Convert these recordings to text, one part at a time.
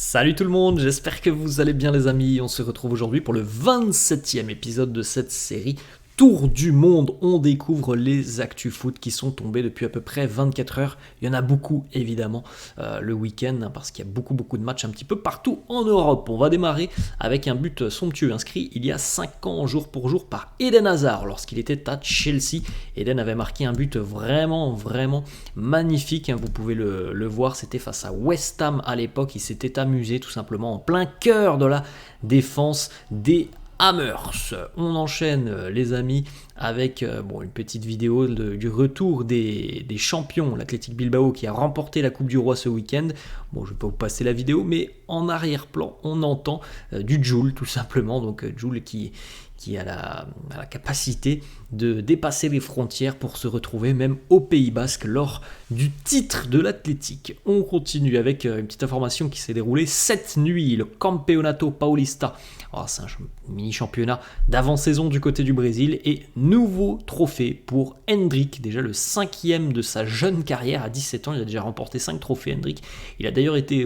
Salut tout le monde, j'espère que vous allez bien les amis. On se retrouve aujourd'hui pour le 27e épisode de cette série Tour du monde. On découvre les actus foot qui sont tombés depuis à peu près 24 heures. Il y en a beaucoup évidemment le week-end parce qu'il y a beaucoup de matchs un petit peu partout en Europe. On va démarrer avec un but somptueux inscrit il y a 5 ans jour pour jour par Eden Hazard lorsqu'il était à Chelsea. Eden avait marqué un but vraiment magnifique, vous pouvez le voir, c'était face à West Ham à l'époque. Il s'était amusé tout simplement en plein cœur de la défense des Hammers. On enchaîne les amis avec une petite vidéo du retour des champions, l'Athletic Bilbao qui a remporté la Coupe du Roi ce week-end. Bon, je ne vais pas vous passer la vidéo, mais en arrière-plan, on entend du Jul tout simplement. Donc Jul qui a la capacité de dépasser les frontières pour se retrouver même au Pays Basque lors du titre de l'Athletic. On continue avec une petite information qui s'est déroulée cette nuit, le Campeonato Paulista. C'est un mini-championnat d'avant-saison du côté du Brésil et nouveau trophée pour Hendrick, déjà le 5e de sa jeune carrière à 17 ans. Il a déjà remporté 5 trophées Hendrick. Il a d'ailleurs été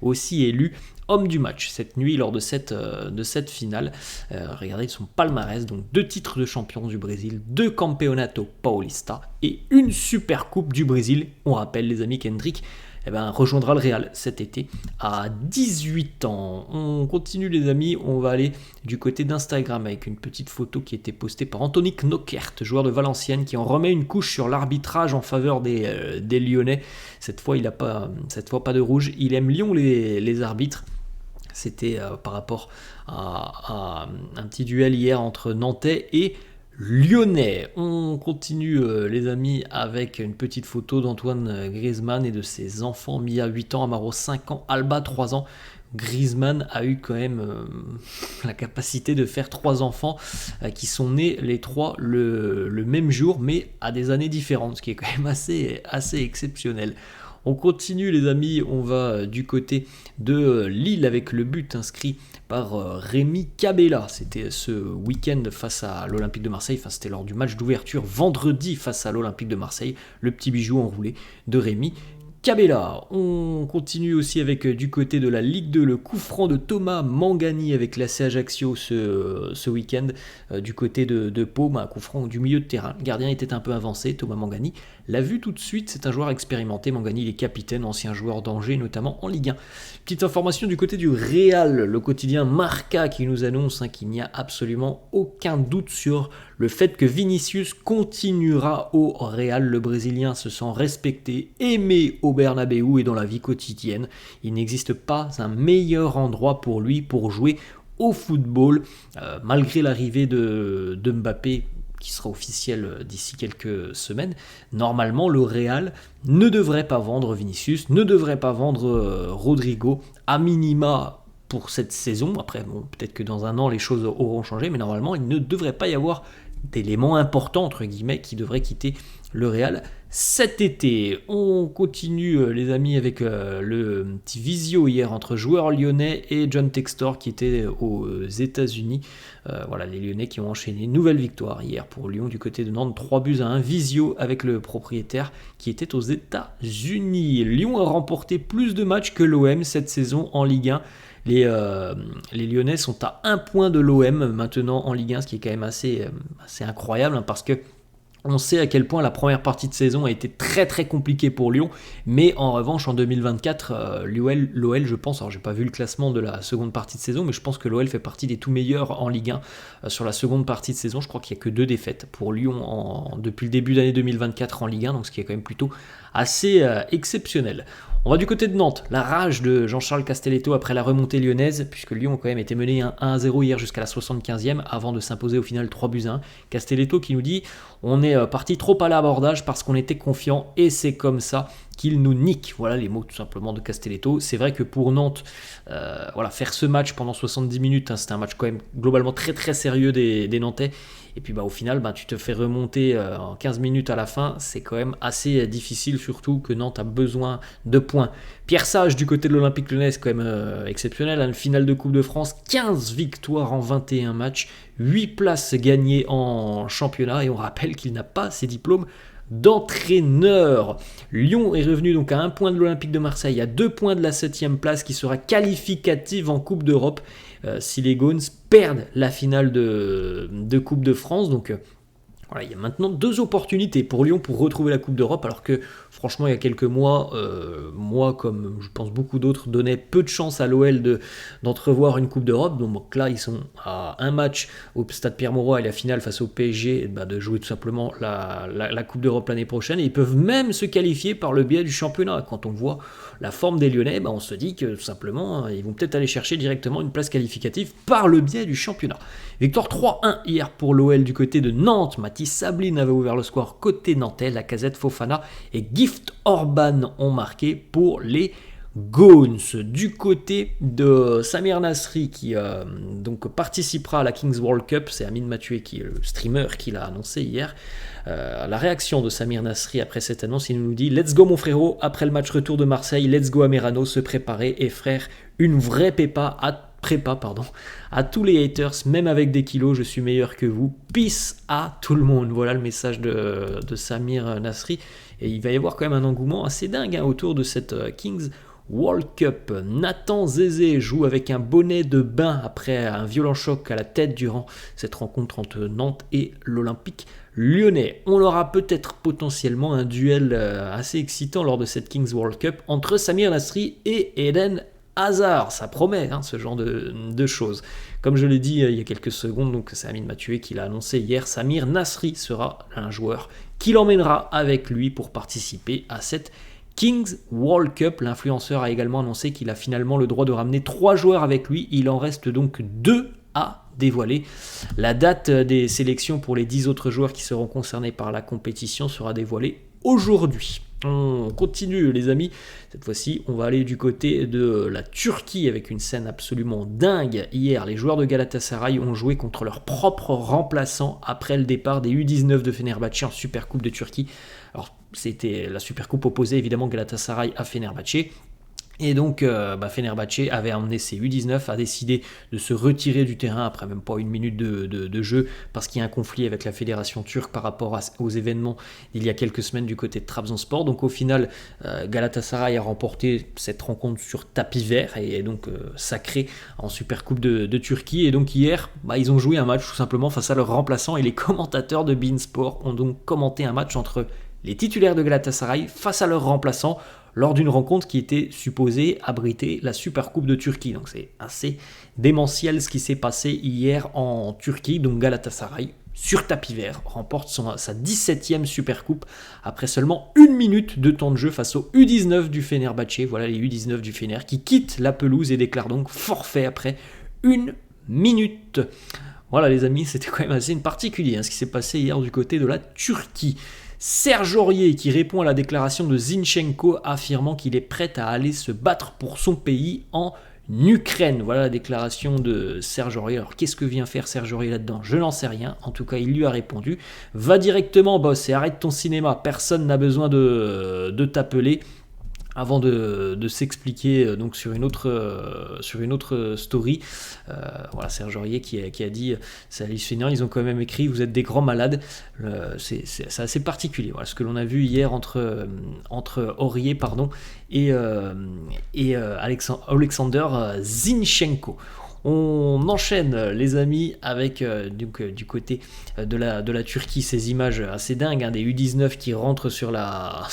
aussi élu homme du match cette nuit lors de cette finale. Regardez son palmarès, donc 2 titres de champion du Brésil, 2 Campeonato Paulista et une super coupe du Brésil. On rappelle les amis qu'Hendrick rejoindra le Real cet été à 18 ans. On continue les amis, on va aller du côté d'Instagram avec une petite photo qui a été postée par Anthony Knockert, joueur de Valenciennes, qui en remet une couche sur l'arbitrage en faveur des Lyonnais. Cette fois pas de rouge, il aime Lyon les arbitres. C'était par rapport à un petit duel hier entre Nantais et Lyonnais. On continue les amis avec une petite photo d'Antoine Griezmann et de ses enfants, Mia 8 ans, Amaro 5 ans, Alba 3 ans. Griezmann a eu quand même la capacité de faire 3 enfants qui sont nés les 3 le même jour mais à des années différentes, ce qui est quand même assez exceptionnel. On continue les amis, on va du côté de Lille avec le but inscrit par Rémi Cabella. C'était ce week-end face à l'Olympique de Marseille, c'était lors du match d'ouverture vendredi face à l'Olympique de Marseille, le petit bijou enroulé de Rémi Cabella. On continue aussi avec du côté de la Ligue 2 le coup franc de Thomas Mangani avec l'AC Ajaccio ce week-end du côté de Pau, un coup franc du milieu de terrain. Le gardien était un peu avancé, Thomas Mangani l'a vu tout de suite, c'est un joueur expérimenté. Mangani il est capitaine, ancien joueur d'Angers notamment en Ligue 1. Petite information du côté du Real, le quotidien Marca qui nous annonce qu'il n'y a absolument aucun doute sur le fait que Vinicius continuera au Real. Le Brésilien se sent respecté, aimé au Bernabéu et dans la vie quotidienne. Il n'existe pas un meilleur endroit pour lui pour jouer au football, malgré l'arrivée de Mbappé qui sera officiel d'ici quelques semaines. Normalement, le Real ne devrait pas vendre Vinicius, ne devrait pas vendre Rodrigo, à minima pour cette saison. Après, peut-être que dans un an, les choses auront changé, mais normalement, il ne devrait pas y avoir d'éléments importants, entre guillemets, qui devraient quitter le Real cet été. On continue les amis avec le petit visio hier entre joueurs lyonnais et John Textor qui était aux États-Unis. Les Lyonnais qui ont enchaîné une nouvelle victoire hier pour Lyon du côté de Nantes, 3-1, visio avec le propriétaire qui était aux États-Unis. Lyon a remporté plus de matchs que l'OM cette saison en Ligue 1. Les Lyonnais sont à 1 point de l'OM maintenant en Ligue 1, ce qui est quand même assez incroyable parce que on sait à quel point la première partie de saison a été très compliquée pour Lyon, mais en revanche en 2024, l'OL je pense, alors j'ai pas vu le classement de la seconde partie de saison, mais je pense que l'OL fait partie des tout meilleurs en Ligue 1 sur la seconde partie de saison. Je crois qu'il n'y a que 2 défaites pour Lyon depuis le début d'année 2024 en Ligue 1, donc ce qui est quand même plutôt assez exceptionnel. On va du côté de Nantes, la rage de Jean-Charles Castelletto après la remontée lyonnaise, puisque Lyon a quand même été mené 1-0 hier jusqu'à la 75e, avant de s'imposer au final 3-1. Castelletto qui nous dit « On est parti trop à l'abordage parce qu'on était confiant et c'est comme ça qu'il nous nique ». Voilà les mots tout simplement de Castelletto. C'est vrai que pour Nantes, faire ce match pendant 70 minutes, c'était un match quand même globalement très sérieux des Nantais. Et puis au final, tu te fais remonter en 15 minutes à la fin, c'est quand même assez difficile, surtout que Nantes a besoin de points. Pierre Sage du côté de l'Olympique Lyonnais, c'est quand même exceptionnel, une finale de Coupe de France, 15 victoires en 21 matchs, 8 places gagnées en championnat, et on rappelle qu'il n'a pas ses diplômes d'entraîneur. Lyon est revenu donc à 1 point de l'Olympique de Marseille, à 2 points de la 7e place qui sera qualificative en Coupe d'Europe si les Gaunes perdent la finale de Coupe de France. Donc voilà, il y a maintenant 2 opportunités pour Lyon pour retrouver la Coupe d'Europe, alors que franchement il y a quelques mois, moi comme je pense beaucoup d'autres, donnais peu de chance à l'OL d'entrevoir une Coupe d'Europe. Donc là ils sont à un match au Stade Pierre-Mauroy et la finale face au PSG de jouer tout simplement la Coupe d'Europe l'année prochaine, et ils peuvent même se qualifier par le biais du championnat. Quand on voit la forme des Lyonnais, on se dit que tout simplement ils vont peut-être aller chercher directement une place qualificative par le biais du championnat. Victoire 3-1 hier pour l'OL du côté de Nantes. Mathis Sabline avait ouvert le score côté nantais. Lacazette, Fofana et Gift Orban ont marqué pour les Gaunes. Du côté de Samir Nasri qui donc participera à la Kings World Cup, c'est Amine Mathieu qui est le streamer qui l'a annoncé hier. La réaction de Samir Nasri après cette annonce, il nous dit: Let's go mon frérot, après le match retour de Marseille, let's go à Merano, se préparer, et frère, une vraie prépa à tous les haters, même avec des kilos, je suis meilleur que vous. Peace à tout le monde. Voilà le message de Samir Nasri. Et il va y avoir quand même un engouement assez dingue autour de cette Kings World Cup. Nathan Zézé joue avec un bonnet de bain après un violent choc à la tête durant cette rencontre entre Nantes et l'Olympique Lyonnais. On aura peut-être potentiellement un duel assez excitant lors de cette Kings World Cup entre Samir Nasri et Eden Hazard. Ça promet ce genre de choses. Comme je l'ai dit il y a quelques secondes, donc c'est Amine Mathieu qui l'a annoncé hier, Samir Nasri sera un joueur qui l'emmènera avec lui pour participer à cette Kings World Cup. L'influenceur a également annoncé qu'il a finalement le droit de ramener 3 joueurs avec lui. Il en reste donc 2 à dévoiler. La date des sélections pour les 10 autres joueurs qui seront concernés par la compétition sera dévoilée aujourd'hui. On continue les amis, cette fois-ci on va aller du côté de la Turquie avec une scène absolument dingue. Hier les joueurs de Galatasaray ont joué contre leur propre remplaçant après le départ des U19 de Fenerbahçe en Supercoupe de Turquie. Alors c'était la Supercoupe opposée évidemment Galatasaray à Fenerbahçe. Et donc Fenerbahçe avait emmené ses U19, a décidé de se retirer du terrain après même pas une minute de jeu parce qu'il y a un conflit avec la fédération turque par rapport aux événements d'il y a quelques semaines du côté de Trabzonspor. Donc au final Galatasaray a remporté cette rencontre sur tapis vert et donc sacré en Supercoupe de Turquie. Et donc hier ils ont joué un match tout simplement face à leur remplaçant, et les commentateurs de beIN Sport ont donc commenté un match entre les titulaires de Galatasaray face à leur remplaçant lors d'une rencontre qui était supposée abriter la Supercoupe de Turquie. Donc c'est assez démentiel ce qui s'est passé hier en Turquie. Donc Galatasaray, sur tapis vert, remporte sa 17e Supercoupe après seulement 1 minute de temps de jeu face aux U19 du Fenerbahçe. Voilà les U19 du Fener qui quittent la pelouse et déclarent donc forfait après 1 minute. Voilà les amis, c'était quand même assez particulier ce qui s'est passé hier du côté de la Turquie. Serge Aurier qui répond à la déclaration de Zinchenko affirmant qu'il est prêt à aller se battre pour son pays en Ukraine. Voilà la déclaration de Serge Aurier. Alors qu'est-ce que vient faire Serge Aurier là-dedans ? Je n'en sais rien. En tout cas, il lui a répondu: va directement boss et arrête ton cinéma. Personne n'a besoin de t'appeler. Avant de s'expliquer donc sur une autre story, voilà Serge Aurier qui a dit c'est hallucinant, ils ont quand même écrit vous êtes des grands malades. C'est assez particulier. Voilà ce que l'on a vu hier entre Aurier et Alexander Zinchenko. On enchaîne les amis avec du côté de la Turquie ces images assez dingues des U19 qui rentrent sur la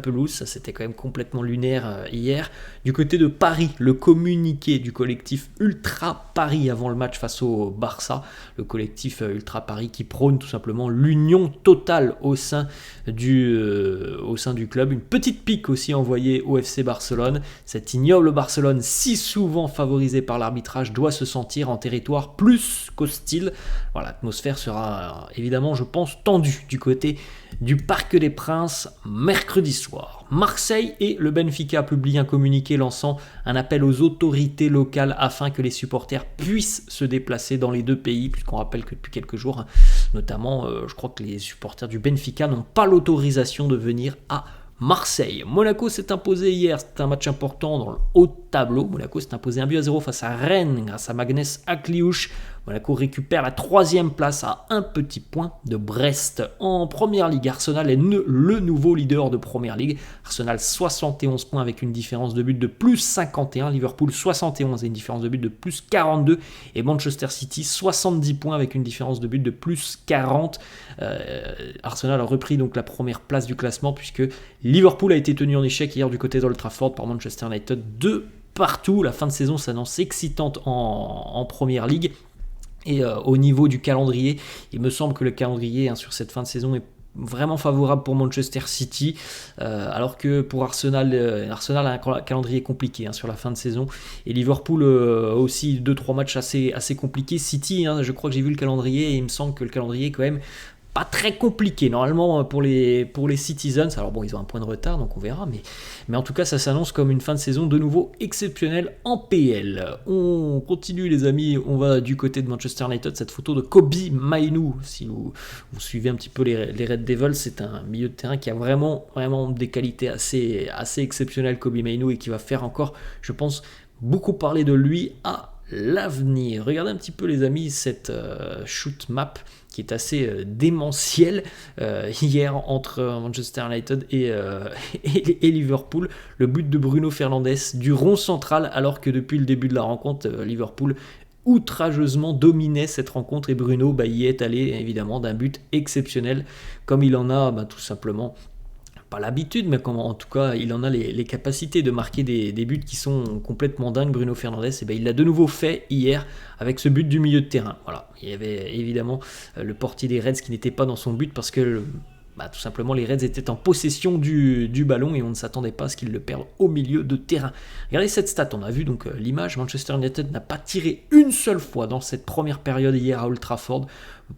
pelouse. Ça c'était quand même complètement lunaire hier. Du côté de Paris, le communiqué du collectif Ultra Paris avant le match face au Barça, le collectif Ultra Paris qui prône tout simplement l'union totale au sein du club. Une petite pique aussi envoyée au FC Barcelone. Cet ignoble Barcelone, si souvent favorisé par l'arbitrage, doit se sentir en territoire plus qu'hostile. Voilà, l'atmosphère sera évidemment, je pense, tendue du côté du Parc des Princes mercredi soir. Marseille et le Benfica publient un communiqué lançant un appel aux autorités locales afin que les supporters puissent se déplacer dans les deux pays, puisqu'on rappelle que depuis quelques jours, notamment, je crois que les supporters du Benfica n'ont pas l'autorisation de venir à Marseille. Monaco s'est imposé hier, c'était un match important dans le haut tableau. Monaco s'est imposé 1-0 face à Rennes grâce à Magnès Akliouche. Monaco récupère la 3e place à un petit point de Brest. En Première Ligue, Arsenal est le nouveau leader de Première Ligue. Arsenal 71 points avec une différence de but de plus 51. Liverpool 71 et une différence de but de plus 42. Et Manchester City 70 points avec une différence de but de plus 40. Arsenal a repris donc la première place du classement puisque Liverpool a été tenu en échec hier du côté d'Old Trafford par Manchester United de partout. La fin de saison s'annonce excitante en Première Ligue. Et au niveau du calendrier, il me semble que le calendrier sur cette fin de saison est vraiment favorable pour Manchester City, alors que pour Arsenal, Arsenal a un calendrier compliqué sur la fin de saison. Et Liverpool a aussi 2-3 matchs assez compliqués. City, je crois que j'ai vu le calendrier et il me semble que le calendrier est quand même pas très compliqué normalement pour les Citizens. Alors bon, ils ont un point de retard donc on verra, mais en tout cas ça s'annonce comme une fin de saison de nouveau exceptionnelle en PL. On continue les amis, on va du côté de Manchester United. Cette photo de Kobe Mainoo, si vous suivez un petit peu les Red Devils, c'est un milieu de terrain qui a vraiment des qualités assez exceptionnelles, Kobe Mainoo, et qui va faire encore, je pense, beaucoup parler de lui à l'avenir. Regardez un petit peu les amis cette shoot map qui est assez démentielle hier entre Manchester United et Liverpool. Le but de Bruno Fernandes du rond central, alors que depuis le début de la rencontre, Liverpool outrageusement dominait cette rencontre et Bruno y est allé évidemment d'un but exceptionnel, comme il en a tout simplement pas l'habitude, mais en tout cas il en a les capacités de marquer des buts qui sont complètement dingues. Bruno Fernandes, il l'a de nouveau fait hier avec ce but du milieu de terrain. Voilà, il y avait évidemment le portier des Reds qui n'était pas dans son but parce que tout simplement les Reds étaient en possession du ballon et on ne s'attendait pas à ce qu'ils le perdent au milieu de terrain. Regardez cette stat, on a vu donc l'image, Manchester United n'a pas tiré une seule fois dans cette première période hier à Old Trafford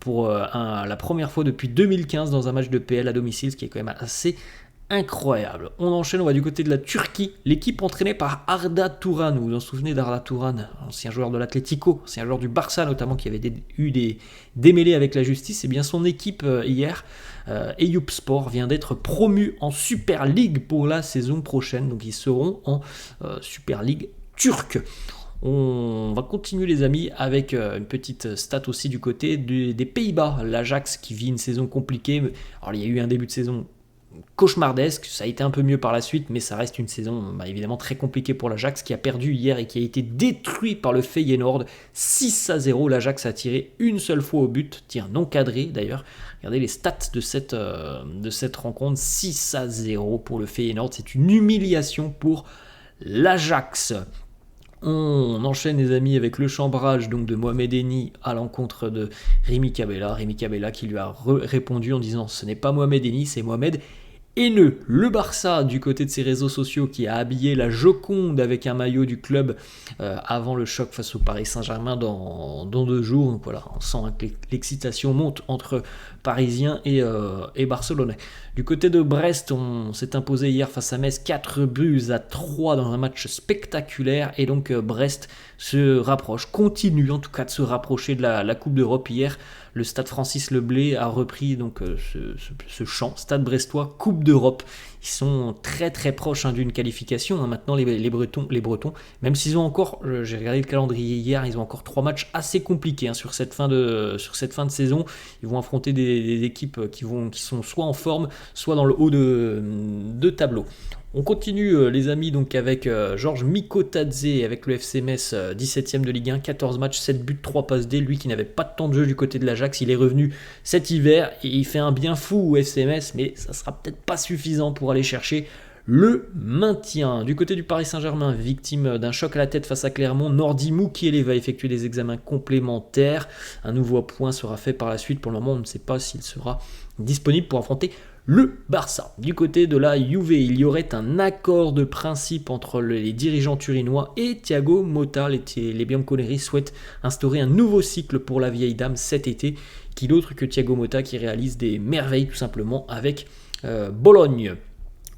pour la première fois depuis 2015 dans un match de PL à domicile, ce qui est quand même assez incroyable. On enchaîne, on va du côté de la Turquie. L'équipe entraînée par Arda Turan. Vous vous en souvenez d'Arda Turan, ancien joueur de l'Atlético, ancien joueur du Barça notamment, qui avait eu des démêlés avec la justice. Et bien son équipe hier, Eyüpspor, vient d'être promue en Super League pour la saison prochaine. Donc ils seront en Super League turque. On va continuer les amis avec une petite stat aussi du côté des Pays-Bas. L'Ajax qui vit une saison compliquée. Alors il y a eu un début de saison cauchemardesque, ça a été un peu mieux par la suite, mais ça reste une saison évidemment très compliquée pour l'Ajax qui a perdu hier et qui a été détruit par le Feyenoord 6-0. L'Ajax a tiré une seule fois au but, tir non cadré d'ailleurs. Regardez les stats de cette rencontre, 6-0 pour le Feyenoord, c'est une humiliation pour l'Ajax. On enchaîne les amis avec le chambrage donc de Mohamed Eni à l'encontre de Rémi Cabella. Rémi Cabella qui lui a répondu en disant ce n'est pas Mohamed Eni, c'est Mohamed haineux. Le Barça du côté de ses réseaux sociaux qui a habillé la Joconde avec un maillot du club avant le choc face au Paris Saint-Germain dans 2 jours. Donc voilà, on sent que l'excitation monte entre Parisiens et Barcelonais. Du côté de Brest, on s'est imposé hier face à Metz 4-3 dans un match spectaculaire et donc Brest se rapproche, continue en tout cas de se rapprocher de la Coupe d'Europe. Hier, le stade Francis Leblay a repris donc ce chant, Stade Brestois, Coupe d'Europe. Ils sont très très proches d'une qualification. Maintenant les Bretons, même s'ils ont encore, j'ai regardé le calendrier hier, ils ont encore 3 matchs assez compliqués sur cette fin de saison. Ils vont affronter des équipes qui sont soit en forme, soit dans le haut de tableau. On continue les amis donc avec Georges Mikotadze avec le FC Metz, 17ème de Ligue 1, 14 matchs, 7 buts, 3 passes D. Lui qui n'avait pas de temps de jeu du côté de l'Ajax, il est revenu cet hiver et il fait un bien fou au FC Metz, mais ça sera peut-être pas suffisant pour aller chercher le maintien. Du côté du Paris Saint-Germain, victime d'un choc à la tête face à Clermont, Nordi Mukiele va effectuer des examens complémentaires. Un nouveau point sera fait par la suite. Pour le moment, on ne sait pas s'il sera disponible pour affronter le Barça. Du côté de la Juve, il y aurait un accord de principe entre les dirigeants turinois et Thiago Motta. Les bianconeri souhaitent instaurer un nouveau cycle pour la vieille dame cet été. Qui d'autre que Thiago Motta qui réalise des merveilles tout simplement avec Bologne.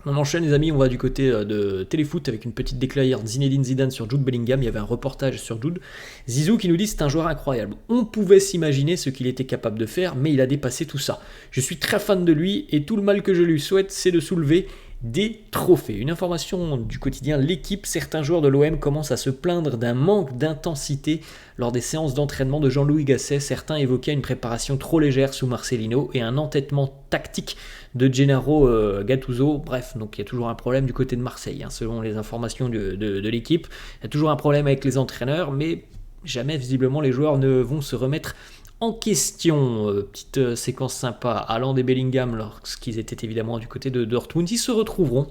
On enchaîne les amis, on va du côté de Téléfoot avec une petite déclaration de Zinedine Zidane sur Jude Bellingham. Il y avait un reportage sur Jude. Zizou qui nous dit c'est un joueur incroyable. On pouvait s'imaginer ce qu'il était capable de faire, mais il a dépassé tout ça. Je suis très fan de lui et tout le mal que je lui souhaite, c'est de soulever des trophées. Une information du quotidien L'équipe, certains joueurs de l'OM commencent à se plaindre d'un manque d'intensité lors des séances d'entraînement de Jean-Louis Gasset. Certains évoquaient une préparation trop légère sous Marcelino et un entêtement tactique de Gennaro Gattuso. Bref, donc il y a toujours un problème du côté de Marseille, selon les informations de l'équipe. Il y a toujours un problème avec les entraîneurs, mais jamais visiblement les joueurs ne vont se remettre en question. Petite séquence sympa, Haaland et Bellingham, lorsqu'ils étaient évidemment du côté de Dortmund, ils se retrouveront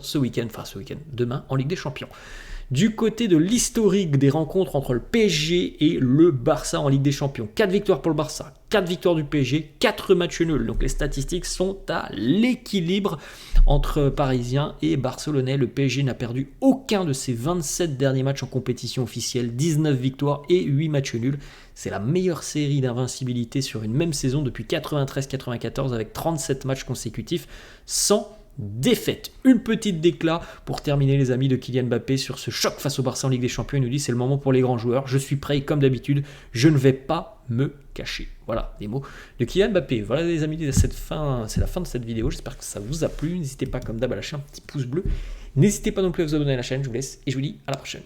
demain en Ligue des Champions. Du côté de l'historique des rencontres entre le PSG et le Barça en Ligue des Champions, 4 victoires pour le Barça, 4 victoires du PSG, 4 matchs nuls. Donc les statistiques sont à l'équilibre entre Parisiens et Barcelonais. Le PSG n'a perdu aucun de ses 27 derniers matchs en compétition officielle, 19 victoires et 8 matchs nuls. C'est la meilleure série d'invincibilité sur une même saison depuis 93-94 avec 37 matchs consécutifs sans défaite. Une petite déclat pour terminer les amis de Kylian Mbappé sur ce choc face au Barça en Ligue des Champions. Il nous dit c'est le moment pour les grands joueurs, je suis prêt comme d'habitude, je ne vais pas me cacher. Voilà les mots de Kylian Mbappé. Voilà les amis, c'est la fin de cette vidéo, j'espère que ça vous a plu. N'hésitez pas comme d'hab à lâcher un petit pouce bleu, n'hésitez pas non plus à vous abonner à la chaîne, je vous laisse et je vous dis à la prochaine.